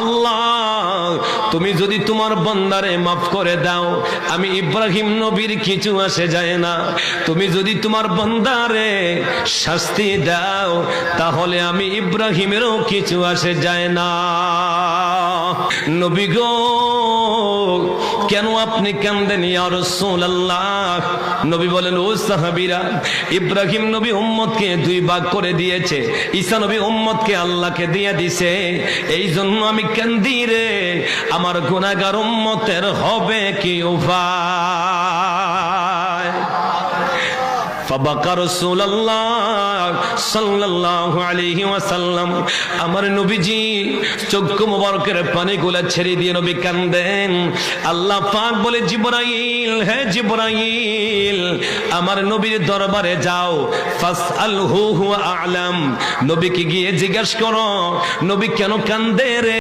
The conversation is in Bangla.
আল্লাহ তুমি যদি তোমার বান্দারে মাফ করে দাও, আমি ইব্রাহিম নবীর কিছু আসে যায় না। তুমি যদি তোমার বান্দারে শাস্তি দাও, তাহলে আমি ইব্রাহিমেরও কিছু আসে যায় না। নবী গো, কেন আপনি কান্দেন ইয়া রাসূলুল্লাহ? নবী বলেন, ও সাহাবীরা, ইব্রাহিম নবী উম্মতকে দুই ভাগ করে দিয়েছে, ঈসা নবী উম্মতকে আল্লাহকে দিয়ে দিছে, এই জন্য আমি কান্দি রে। আমার গুনাহগার উম্মতের হবে কি উপায়? ফাবাকা রাসূলুল্লাহ সাল্লাল্লাহু আলাইহি ওয়াসাল্লাম, আমার নবীজি চক্ষু মোবারকের পানিগুলা ছেড়ে দিয়ে নবী কান্দেন। আল্লাহ পাক বলে, জিবরাইল, হে জিবরাইল, আমার নবীর দরবারে যাও, ফাসআলহু হুয়া আ'লাম, নবীকে গিয়ে জিজ্ঞাসা করো নবী কেন কান্দে রে।